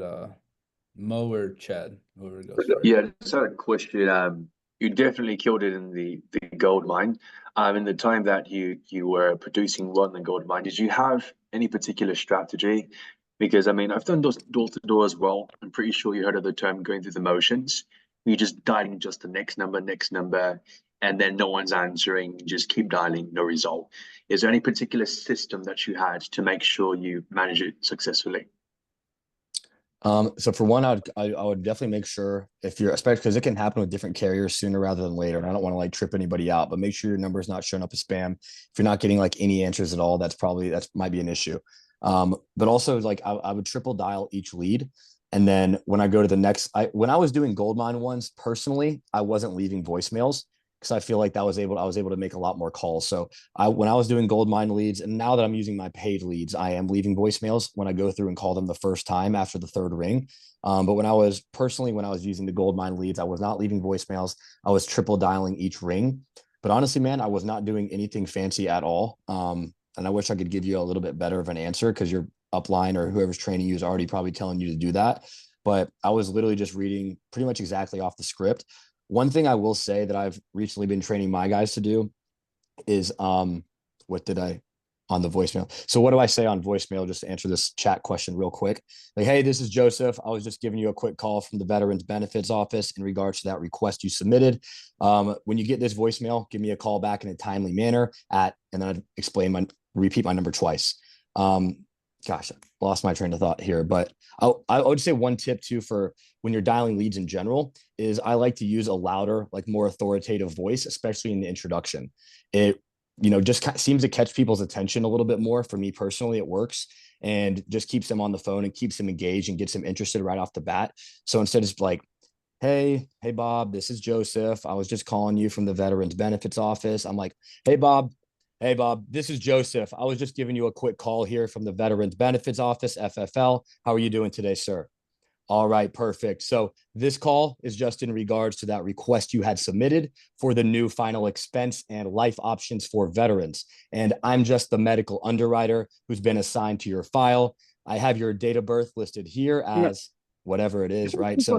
Mo or Chad, whoever goes first. Yeah, just had a question. You definitely killed it in the gold mine. In the time that you were producing one in the gold mine, did you have any particular strategy? Because I mean, I've done those door to door as well. I'm pretty sure you heard of the term going through the motions. You just dialing just the next number, and then no one's answering. You just keep dialing, no result. Is there any particular system that you had to make sure you manage it successfully? So for one, I would definitely make sure if you're, especially because it can happen with different carriers sooner rather than later. And I don't want to like trip anybody out, but make sure your number is not showing up as spam. If you're not getting like any answers at all, that might be an issue. But also like I would triple dial each lead. And then when I go to the next, when I was doing gold mine ones personally, I wasn't leaving voicemails because I feel like I was able to make a lot more calls. So when I was doing gold mine leads, and now that I'm using my paid leads, I am leaving voicemails when I go through and call them the first time after the third ring. But when I was using the gold mine leads, I was not leaving voicemails. I was triple dialing each ring. But honestly, man, I was not doing anything fancy at all. And I wish I could give you a little bit better of an answer because your upline or whoever's training you is already probably telling you to do that. But I was literally just reading pretty much exactly off the script. One thing I will say that I've recently been training my guys to do is what did I on the voicemail? So what do I say on voicemail, just to answer this chat question real quick? Like, hey, this is Joseph. I was just giving you a quick call from the Veterans Benefits Office in regards to that request you submitted. When you get this voicemail, give me a call back in a timely manner and then I repeat my number twice. Gosh, I lost my train of thought here, but I would say one tip too for when you're dialing leads in general is I like to use a louder, like more authoritative voice, especially in the introduction. It, just seems to catch people's attention a little bit more. For me personally, it works and just keeps them on the phone and keeps them engaged and gets them interested right off the bat. So instead of like, hey, Bob, this is Joseph. I was just calling you from the Veterans Benefits Office. I'm like, hey, Bob, this is Joseph. I was just giving you a quick call here from the Veterans Benefits Office, FFL. How are you doing today, sir? All right, perfect. So this call is just in regards to that request you had submitted for the new final expense and life options for veterans. And I'm just the medical underwriter who's been assigned to your file. I have your date of birth listed here as whatever it is, right? So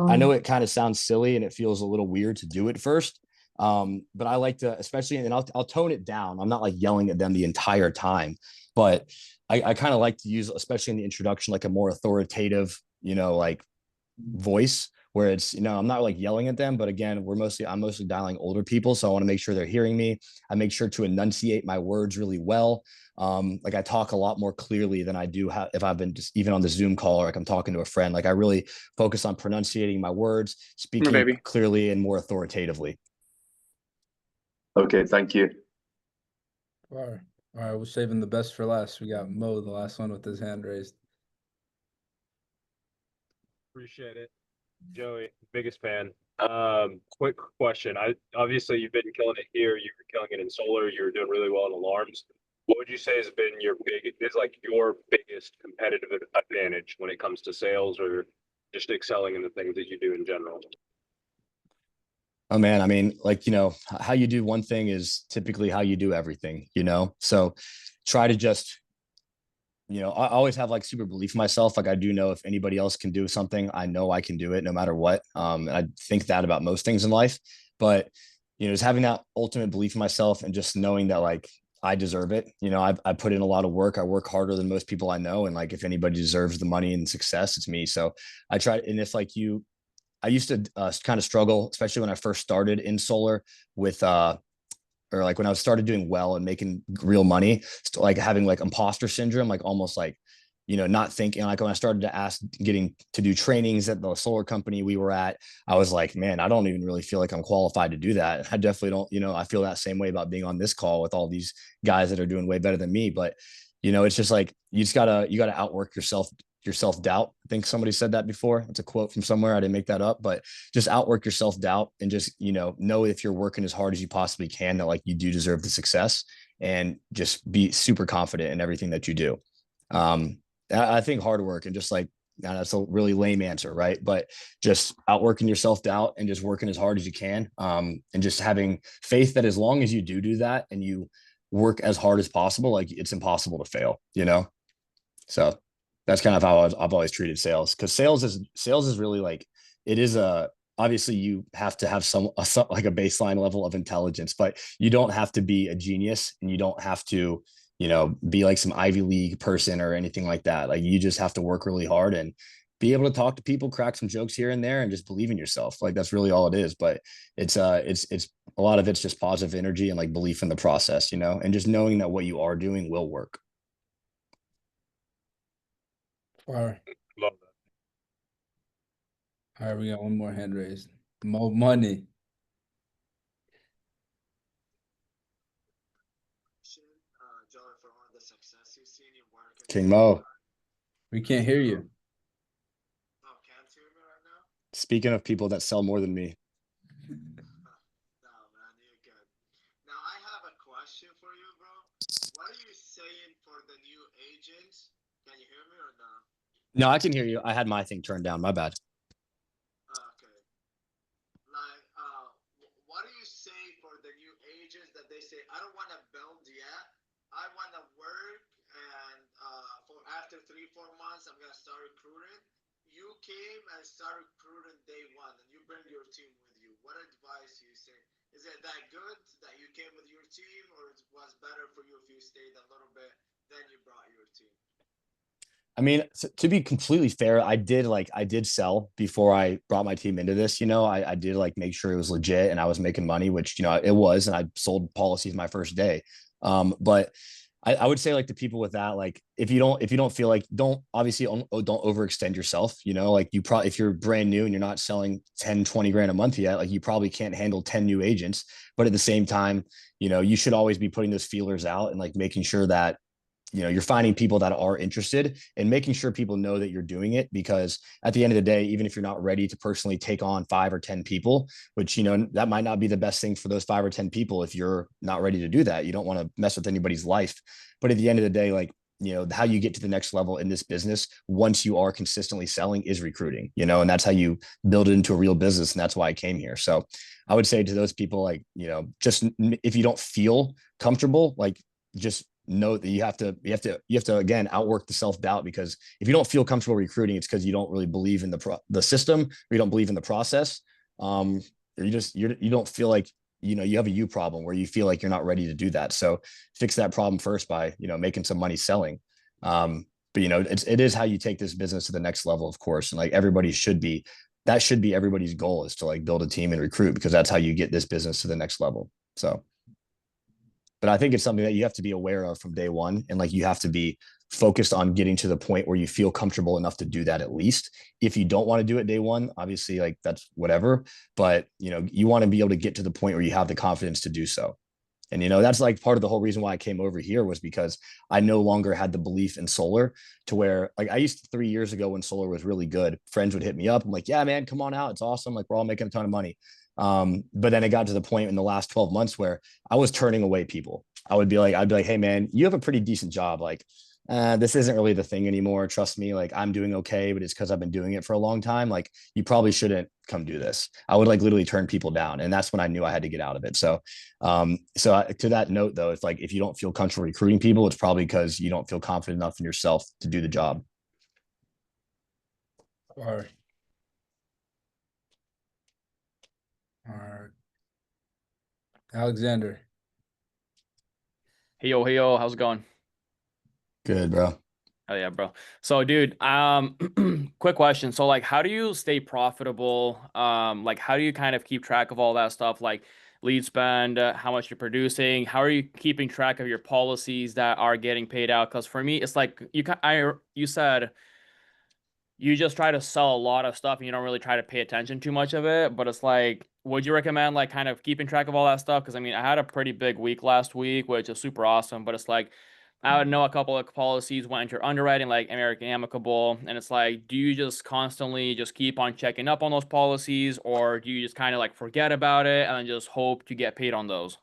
I know it kind of sounds silly and it feels a little weird to do it first. But I like to, especially, and I'll tone it down. I'm not like yelling at them the entire time, but I kind of like to use, especially in the introduction, like a more authoritative, like voice where it's, I'm not like yelling at them, but again, I'm mostly dialing older people. So I want to make sure they're hearing me. I make sure to enunciate my words really well. Like I talk a lot more clearly than I do if I've been just even on the Zoom call or like I'm talking to a friend. Like I really focus on pronunciating my words, speaking clearly and more authoritatively. Okay, thank you. All right, we're saving the best for last. We got Mo, the last one with his hand raised. Appreciate it. Joey, biggest fan. Quick question. Obviously you've been killing it here. You were killing it in solar. You were doing really well in alarms. What would you say has been your biggest competitive advantage when it comes to sales or just excelling in the things that you do in general? Oh man, I mean, like, how you do one thing is typically how you do everything, So try to just, I always have like super belief in myself. Like I do know if anybody else can do something, I know I can do it no matter what. And I think that about most things in life, but just having that ultimate belief in myself and just knowing that like I deserve it. I put in a lot of work. I work harder than most people I know. And like, if anybody deserves the money and success, it's me. So I try. And if like I used to kind of struggle, especially when I first started in solar with, or like when I started doing well and making real money, like having like imposter syndrome, like almost like, not thinking like when I started to getting to do trainings at the solar company we were at, I was like, man, I don't even really feel like I'm qualified to do that. I definitely don't, I feel that same way about being on this call with all these guys that are doing way better than me. But, it's just like, you gotta outwork your self-doubt. I think somebody said that before. It's a quote from somewhere. I didn't make that up, but just outwork your self-doubt and just, know if you're working as hard as you possibly can, that like you do deserve the success and just be super confident in everything that you do. I think hard work and just like, that's a really lame answer, right? But just outworking your self-doubt and just working as hard as you can. And just having faith that as long as you do that and you work as hard as possible, like it's impossible to fail, So that's kind of how I've always treated sales, because sales is really like, it is obviously you have to have some like a baseline level of intelligence, but you don't have to be a genius and you don't have to, be like some Ivy League person or anything like that. Like you just have to work really hard and be able to talk to people, crack some jokes here and there, and just believe in yourself. Like that's really all it is. But it's a lot of it's just positive energy and like belief in the process, and just knowing that what you are doing will work. All right. Love that. All right, we got one more hand raised. Mo Money. King Mo. We can't hear you. Speaking of people that sell more than me. No, I can hear you. I had my thing turned down. My bad. Okay. Like, what do you say for the new agents that they say, I don't want to build yet. I want to work, and for after 3-4 months, I'm gonna start recruiting. You came and started recruiting day one, and you bring your team with you. say? Is it that good that you came with your team, or it was better for you if you stayed a little bit, then you brought your team? I mean, to be completely fair, I did sell before I brought my team into this. I did like make sure it was legit and I was making money, which it was, and I sold policies my first day. But I would say like to people with that, like if you don't feel like, don't overextend yourself. Like you probably, if you're brand new and you're not selling 10, 20 grand a month yet, like you probably can't handle 10 new agents. But at the same time, you should always be putting those feelers out and like making sure that you're finding people that are interested and making sure people know that you're doing it, because at the end of the day, even if you're not ready to personally take on 5 or 10 people, which, that might not be the best thing for those 5 or 10 people. If you're not ready to do that, you don't want to mess with anybody's life. But at the end of the day, like, how you get to the next level in this business, once you are consistently selling, is recruiting, and that's how you build it into a real business. And that's why I came here. So I would say to those people, like, just if you don't feel comfortable, like, just know that you have to again outwork the self-doubt, because if you don't feel comfortable recruiting, it's because you don't really believe in the system, or you don't believe in the process, or you don't feel like you have a you problem where you feel like you're not ready to do that. So fix that problem first by making some money selling. But it is how you take this business to the next level, of course, and like that should be everybody's goal, is to like build a team and recruit, because that's how you get this business to the next level. So but I think it's something that you have to be aware of from day one. And like, you have to be focused on getting to the point where you feel comfortable enough to do that. At least if you don't want to do it day one, obviously, like, that's whatever, but you want to be able to get to the point where you have the confidence to do so. And, that's like part of the whole reason why I came over here, was because I no longer had the belief in solar, to where, like, I used to, 3 years ago when solar was really good, friends would hit me up. I'm like, yeah, man, come on out. It's awesome. Like, we're all making a ton of money. But then it got to the point in the last 12 months where I was turning away people. I'd be like, hey man, you have a pretty decent job. Like, this isn't really the thing anymore. Trust me. Like, I'm doing okay, but it's because I've been doing it for a long time. Like, you probably shouldn't come do this. I would like literally turn people down. And that's when I knew I had to get out of it. So, to that note though, it's like, if you don't feel comfortable recruiting people, it's probably because you don't feel confident enough in yourself to do the job. All right. Alexander. Hey yo, how's it going? Good, bro. Oh yeah, bro. So dude, quick question. So like, how do you stay profitable? Like, how do you kind of keep track of all that stuff? Like lead spend, how much you're producing, how are you keeping track of your policies that are getting paid out? Because for me, it's like you said you just try to sell a lot of stuff and you don't really try to pay attention too much of it. But it's like, would you recommend like kind of keeping track of all that stuff? Because I mean, I had a pretty big week last week, which is super awesome. But it's like, I would know a couple of policies went into underwriting, like American Amicable. And it's like, do you just constantly just keep on checking up on those policies? Or do you just kind of like forget about it and then just hope to get paid on those?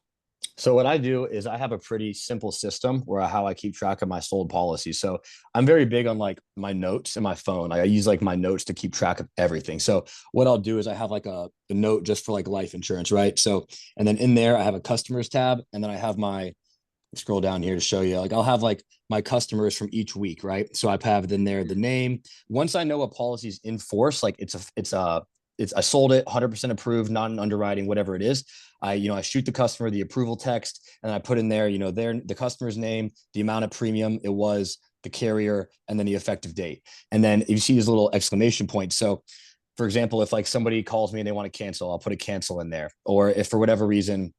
So what I do is I have a pretty simple system where how I keep track of my sold policies. So I'm very big on like my notes in my phone. I use like my notes to keep track of everything. So what I'll do is I have like a note just for like life insurance, right? So, and then in there I have a customers tab, and then I have my, scroll down here to show you, like, I'll have like my customers from each week, right? So I have in there the name. Once I know a policy is in force, like I sold it 100% approved, not an underwriting, whatever it is. I shoot the customer the approval text, and I put in there, the customer's name, the amount of premium it was, the carrier, and then the effective date. And then you see these little exclamation points. So for example, if like somebody calls me and they want to cancel, I'll put a cancel in there. Or if for whatever reason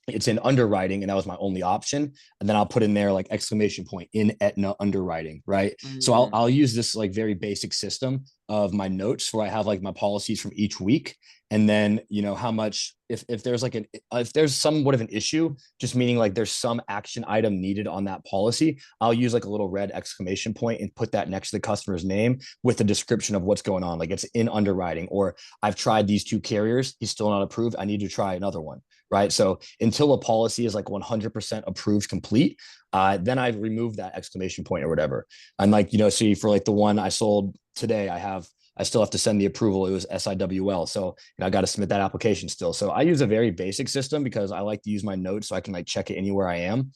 it's in underwriting and that was my only option, and then I'll put in there like exclamation point in Aetna underwriting, right? So I'll use this like very basic system of my notes where I have like my policies from each week, and then how much, if there's like if there's somewhat of an issue, just meaning like there's some action item needed on that policy, I'll use like a little red exclamation point and put that next to the customer's name with a description of what's going on, like it's in underwriting, or I've tried these 2 carriers, he's still not approved, I need to try another one, right? So until a policy is like 100% approved complete, then I remove that exclamation point or whatever. And like, see for like the one I sold today, I still have to send the approval. It was SIWL. So I got to submit that application still. So I use a very basic system because I like to use my notes so I can like check it anywhere I am.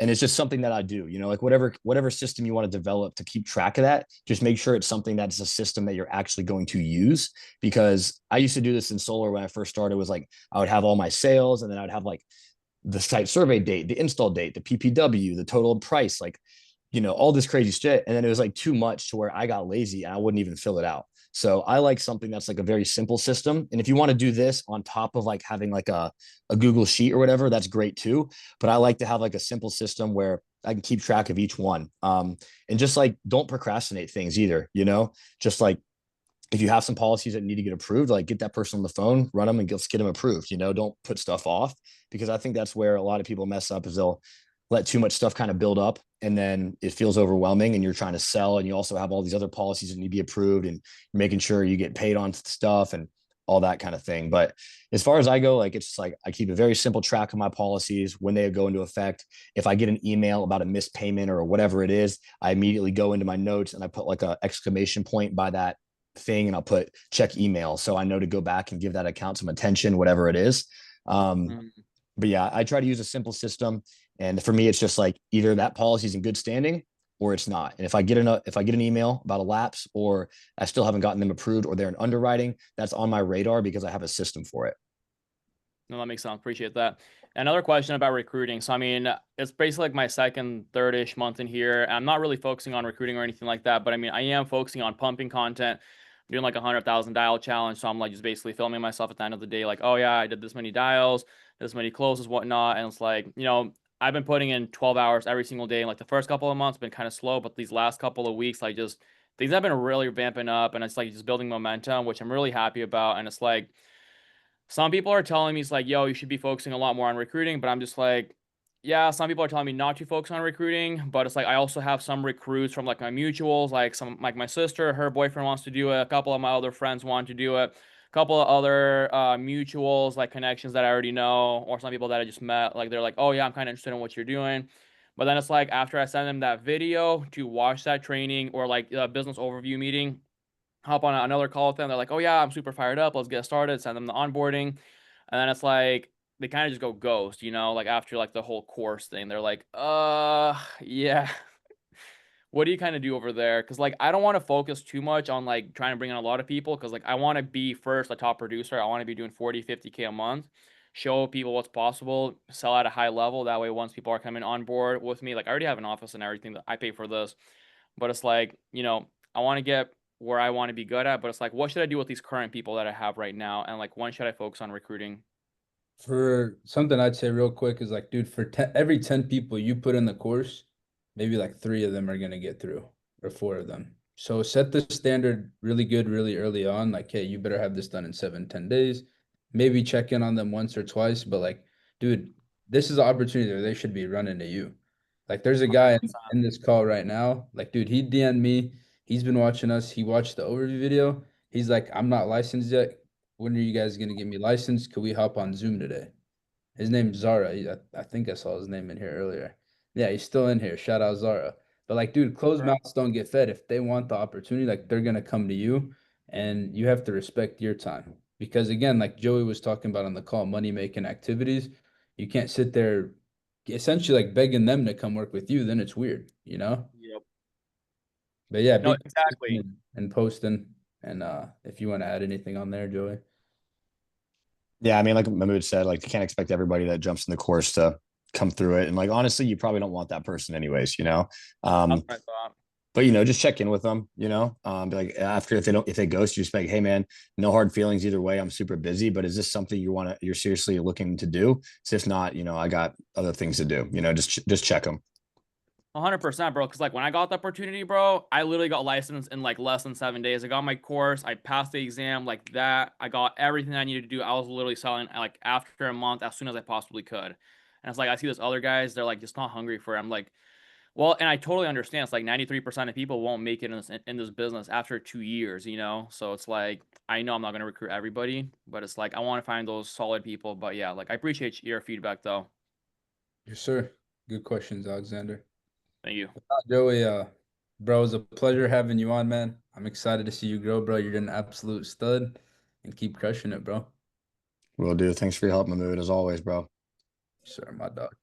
And it's just something that I do, you know, like whatever system you want to develop to keep track of that, just make sure it's something that's a system that you're actually going to use. Because I used to do this in solar when I first started, was like I would have all my sales, and then I'd have like the site survey date, the install date, the PPW, the total price, like, you know, all this crazy shit. And then it was like too much to where I got lazy and I wouldn't even fill it out. So I like something that's like a very simple system. And if you want to do this on top of like having like a Google sheet or whatever, that's great too. But I like to have like a simple system where I can keep track of each one. And just like don't procrastinate things either, you know, just like if you have some policies that need to get approved, like get that person on the phone, run them and let's get them approved. You know, don't put stuff off, because I think that's where a lot of people mess up, is they'll let too much stuff kind of build up and then it feels overwhelming and you're trying to sell and you also have all these other policies that need to be approved and you're making sure you get paid on stuff and all that kind of thing. But as far as I go, like, it's just like I keep a very simple track of my policies when they go into effect. If I get an email about a missed payment or whatever it is, I immediately go into my notes and I put like a exclamation point by that thing and I'll put check email, so I know to go back and give that account some attention, whatever it is. But yeah, I try to use a simple system, and for me it's just like either that policy is in good standing or it's not. And if I get an email about a lapse or I still haven't gotten them approved or they're in underwriting, that's on my radar because I have a system for it. No, that makes sense. Appreciate that. Another question about recruiting. So, I mean, it's basically like my second, third-ish month in here. I'm not really focusing on recruiting or anything like that, but I mean, I am focusing on pumping content, doing like 100,000 dial challenge. So I'm like just basically filming myself at the end of the day, like, oh yeah, I did this many dials, this many closes, whatnot. And it's like, you know, I've been putting in 12 hours every single day. And like the first couple of months been kind of slow, but these last couple of weeks, like just things have been really vamping up, and it's like just building momentum, which I'm really happy about. And it's like, some people are telling me, it's like, yo, you should be focusing a lot more on recruiting, but I'm just like, yeah, some people are telling me not to focus on recruiting, but it's like I also have some recruits from like my mutuals, like some like my sister, her boyfriend wants to do it, a couple of my other friends want to do it, a couple of other mutuals, like connections that I already know, or some people that I just met, like they're like, oh yeah, I'm kind of interested in what you're doing. But then it's like after I send them that video to watch that training or like a business overview meeting, hop on another call with them. They're like, oh yeah, I'm super fired up. Let's get started. Send them the onboarding. And then it's like they kind of just go ghost, you know, like after like the whole course thing. They're like, yeah. What do you kind of do over there? Because like I don't want to focus too much on like trying to bring in a lot of people, because like I want to be first a top producer. I want to be doing 40, 50K a month, show people what's possible, sell at a high level. That way, once people are coming on board with me, like I already have an office and everything that I pay for this. But it's like, you know, I want to get where I want to be good at, but it's like, what should I do with these current people that I have right now? And like, when should I focus on recruiting? For something I'd say real quick is like, dude, for every 10 people you put in the course, maybe like 3 of them are gonna get through, or 4 of them. So set the standard really good, really early on. Like, hey, you better have this done in 7, 10 days. Maybe check in on them once or twice, but like, dude, this is an opportunity where they should be running to you. Like, there's a guy in this call right now. Like, dude, he DM'd me. He's been watching us. He watched the overview video. He's like, I'm not licensed yet. When are you guys gonna get me licensed? Could we hop on Zoom today? His name's Zara. I think I saw his name in here earlier. Yeah, he's still in here. Shout out Zara. But like, dude, closed mouths don't get fed. If they want the opportunity, like they're gonna come to you, and you have to respect your time. Because again, like Joey was talking about on the call, money making activities, you can't sit there essentially like begging them to come work with you. Then it's weird, you know? Yep. But yeah, No, be exactly. consistent and posting. And if you want to add anything on there, Joey. Yeah, I mean, like Mahmoud said, like you can't expect everybody that jumps in the course to come through it. And like honestly, you probably don't want that person anyways, you know. That's what I thought. But you know, just check in with them, you know. Be like after if they ghost you, just be like, hey man, no hard feelings either way. I'm super busy, but is this something you're seriously looking to do? So if not, you know, I got other things to do. You know, just check them. 100%, bro. Because like when I got the opportunity, bro, I literally got licensed in like less than 7 days. I got my course, I passed the exam like that. I got everything I needed to do. I was literally selling like after a month as soon as I possibly could. And it's like I see those other guys, they're like just not hungry for it. I'm like, well, and I totally understand. It's like 93% of people won't make it in this business after 2 years, you know? So it's like, I know I'm not going to recruit everybody, but it's like, I want to find those solid people. But yeah, like I appreciate your feedback though. Yes, sir. Good questions, Alexander. Thank you. Joey, bro, it was a pleasure having you on, man. I'm excited to see you grow, bro. You're an absolute stud and keep crushing it, bro. Will do. Thanks for your help, Mahmoud, as always, bro. Sir, my dog.